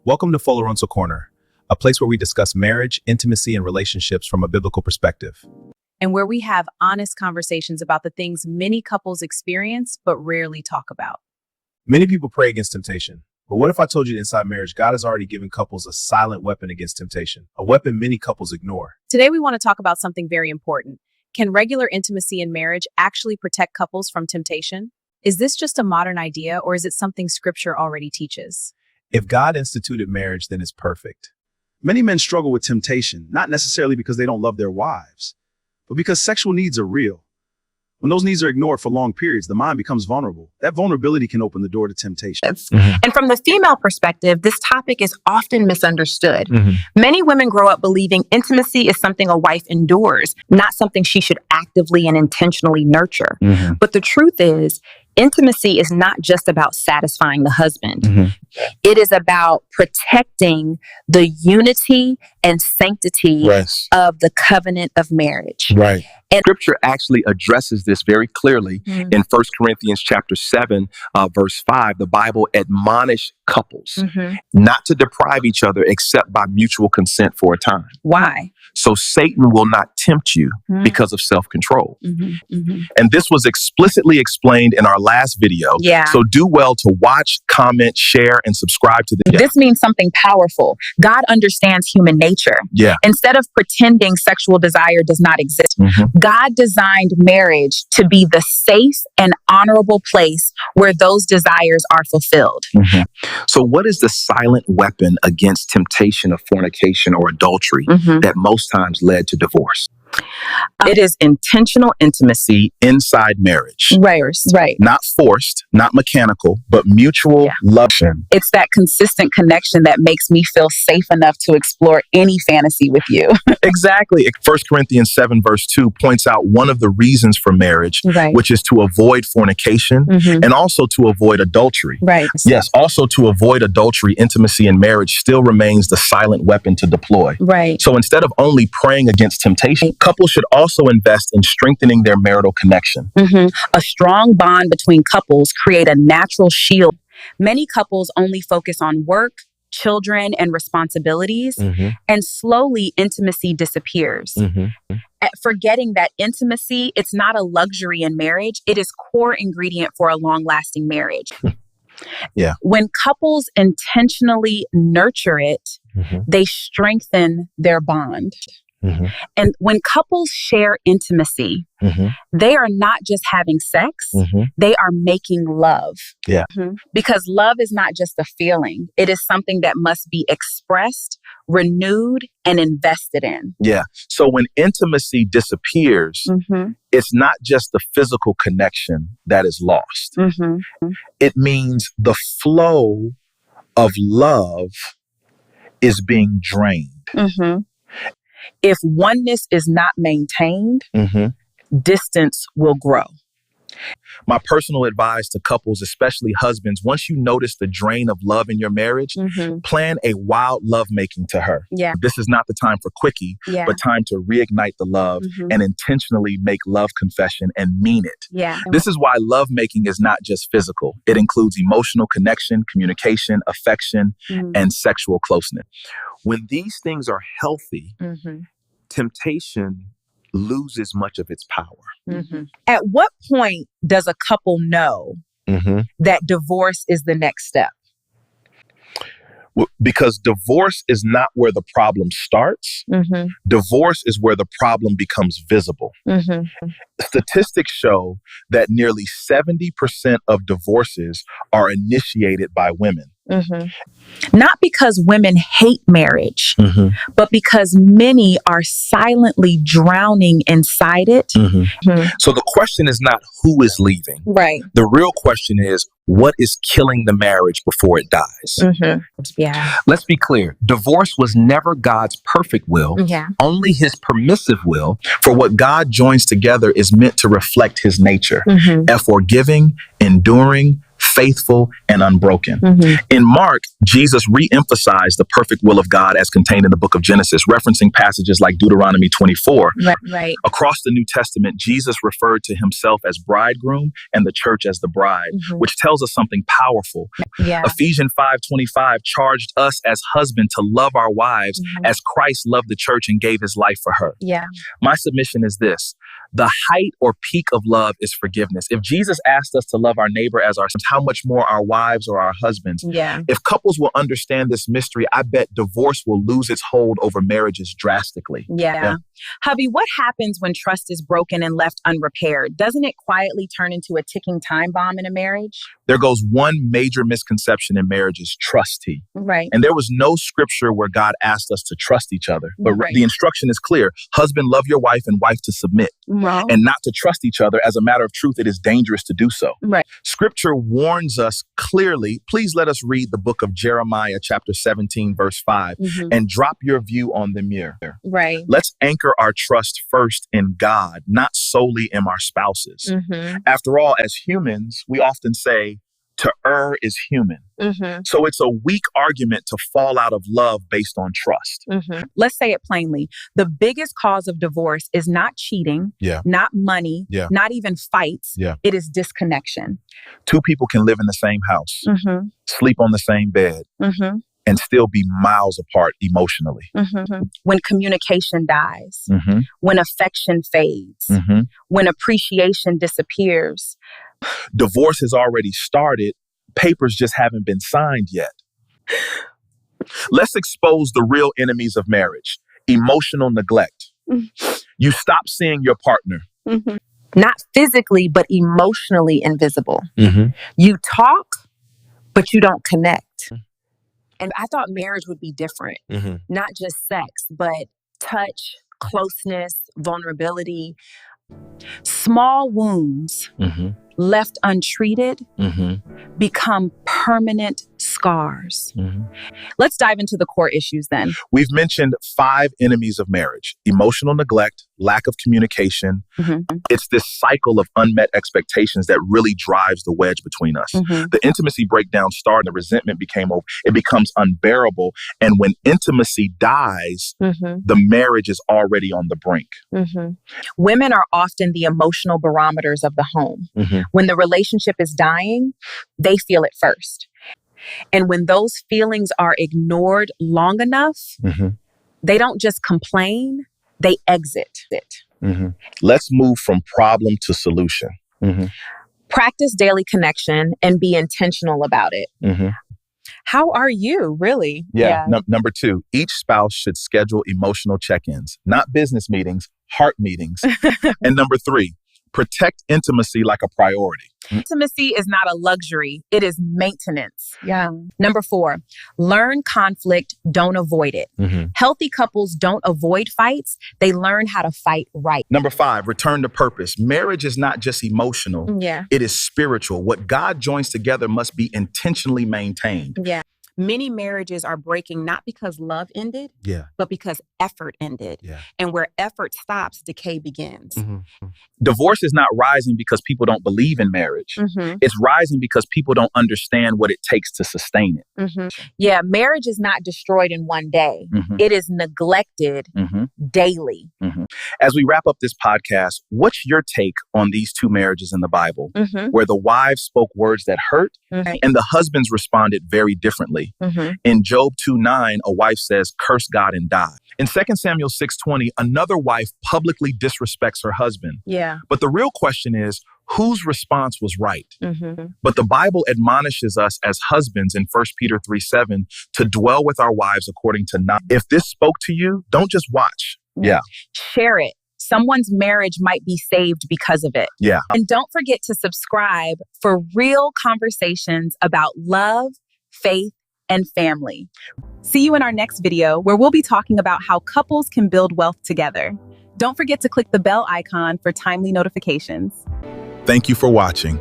Welcome to Fuller Corner, a place where we discuss marriage, intimacy, and relationships from a biblical perspective. And where we have honest conversations about the things many couples experience but rarely talk about. Many people pray against temptation, but what if I told you that inside marriage, God has already given couples a silent weapon against temptation, a weapon many couples ignore? Today, we want to talk about something very important. Can regular intimacy in marriage actually protect couples from temptation? Is this just a modern idea, or is it something Scripture already teaches? If God instituted marriage, then it's perfect. Many men struggle with temptation, not necessarily because they don't love their wives, but because sexual needs are real. When those needs are ignored for long periods, the mind becomes vulnerable. That vulnerability can open the door to temptation. And from the female perspective, this topic is often misunderstood. Many women grow up believing intimacy is something a wife endures, not something she should actively and intentionally nurture. But the truth is, intimacy is not just about satisfying the husband. It is about protecting the unity and sanctity of the covenant of marriage. And Scripture actually addresses this very clearly in 1 Corinthians chapter 7, verse 5. The Bible admonished couples not to deprive each other except by mutual consent for a time. Why? So Satan will not tempt you because of self-control. And this was explicitly explained in our last video. So do well to watch, comment, share, and subscribe to this. This means something powerful. God understands human nature. Instead of pretending sexual desire does not exist, God designed marriage to be the safe and honorable place where those desires are fulfilled. So what is the silent weapon against temptation of fornication or adultery that most times led to divorce? It is intentional intimacy inside marriage. Right. Not forced, not mechanical, but mutual love. It's that consistent connection that makes me feel safe enough to explore any fantasy with you. Exactly. 1 Corinthians 7 verse 2 points out one of the reasons for marriage, which is to avoid fornication and also to avoid adultery. Yes, also to avoid adultery, intimacy in marriage still remains the silent weapon to deploy. So instead of only praying against temptation, couples should also invest in strengthening their marital connection. A strong bond between couples create a natural shield. Many couples only focus on work, children, and responsibilities, and slowly intimacy disappears. Forgetting that intimacy, it's not a luxury in marriage, it is core ingredient for a long-lasting marriage. When couples intentionally nurture it, they strengthen their bond. And when couples share intimacy, they are not just having sex, they are making love. Because love is not just a feeling. It is something that must be expressed, renewed, and invested in. So when intimacy disappears, it's not just the physical connection that is lost. It means the flow of love is being drained. If oneness is not maintained, distance will grow. My personal advice to couples, especially husbands, once you notice the drain of love in your marriage, plan a wild lovemaking to her. This is not the time for quickie, but time to reignite the love and intentionally make love confession and mean it. This is why lovemaking is not just physical. It includes emotional connection, communication, affection, and sexual closeness. When these things are healthy, temptation loses much of its power. At what point does a couple know that divorce is the next step? Because divorce is not where the problem starts. Divorce is where the problem becomes visible. Statistics show that nearly 70% of divorces are initiated by women. Not because women hate marriage, but because many are silently drowning inside it. So the question is not who is leaving. The real question is, what is killing the marriage before it dies? Let's be clear. Divorce was never God's perfect will, only his permissive will. For what God joins together is meant to reflect his nature, a forgiving, enduring, faithful, and unbroken. In Mark, Jesus re-emphasized the perfect will of God as contained in the book of Genesis, referencing passages like Deuteronomy 24. Right. Across the New Testament, Jesus referred to himself as bridegroom and the church as the bride, which tells us something powerful. Yeah. Ephesians 5:25 charged us as husbands to love our wives as Christ loved the church and gave his life for her. Yeah. My submission is this: the height or peak of love is forgiveness. If Jesus asked us to love our neighbor as ourselves, how much more our wives or our husbands? Yeah. If couples will understand this mystery, I bet divorce will lose its hold over marriages drastically. Yeah. Hubby, what happens when trust is broken and left unrepaired? Doesn't it quietly turn into a ticking time bomb in a marriage? There goes one major misconception in marriage is trusty. Right. And there was no scripture where God asked us to trust each other. But the instruction is clear. Husband, love your wife, and wife to submit. Wrong. And not to trust each other. As a matter of truth, it is dangerous to do so. Right. Scripture warns us clearly. Please let us read the book of Jeremiah, chapter 17, verse 5, and drop your view on the mirror. Right. Let's anchor our trust first in God, not solely in our spouses. After all, as humans, we often say, to err is human. So it's a weak argument to fall out of love based on trust. Let's say it plainly. The biggest cause of divorce is not cheating, not money, not even fights. It is disconnection. Two people can live in the same house, sleep on the same bed, and still be miles apart emotionally. When communication dies, when affection fades, when appreciation disappears. Divorce has already started. Papers just haven't been signed yet. Let's expose the real enemies of marriage: emotional neglect. You stop seeing your partner. Not physically, but emotionally invisible. You talk, but you don't connect. And I thought marriage would be different. Not just sex, but touch, closeness, vulnerability. Small wounds left untreated become permanent scars. Let's dive into the core issues then. We've mentioned 5 enemies of marriage: emotional neglect, lack of communication. It's this cycle of unmet expectations that really drives the wedge between us. The intimacy breakdown started, the resentment becomes unbearable. And when intimacy dies, the marriage is already on the brink. Women are often the emotional barometers of the home. When the relationship is dying, they feel it first. And when those feelings are ignored long enough, they don't just complain, they exit it. Let's move from problem to solution. Practice daily connection and be intentional about it. How are you, really? Number 2, each spouse should schedule emotional check-ins, not business meetings, heart meetings. And number 3, protect intimacy like a priority. Intimacy is not a luxury. It is maintenance. Number 4, learn conflict, don't avoid it. Healthy couples don't avoid fights. They learn how to fight right. Number 5, return to purpose. Marriage is not just emotional. It is spiritual. What God joins together must be intentionally maintained. Many marriages are breaking not because love ended, but because effort ended. And where effort stops, decay begins. Divorce is not rising because people don't believe in marriage. It's rising because people don't understand what it takes to sustain it. Marriage is not destroyed in one day. It is neglected daily. As we wrap up this podcast, what's your take on these 2 marriages in the Bible, where the wives spoke words that hurt and the husbands responded very differently? In Job 2:9, a wife says, "Curse God and die." In 2 Samuel 6:20, another wife publicly disrespects her husband. But the real question is, whose response was right? But the Bible admonishes us as husbands in 1 Peter 3:7 to dwell with our wives according to knowledge. If this spoke to you, don't just watch. Share it. Someone's marriage might be saved because of it. And don't forget to subscribe for real conversations about love, faith, and family. See you in our next video, where we'll be talking about how couples can build wealth together. Don't forget to click the bell icon for timely notifications. Thank you for watching.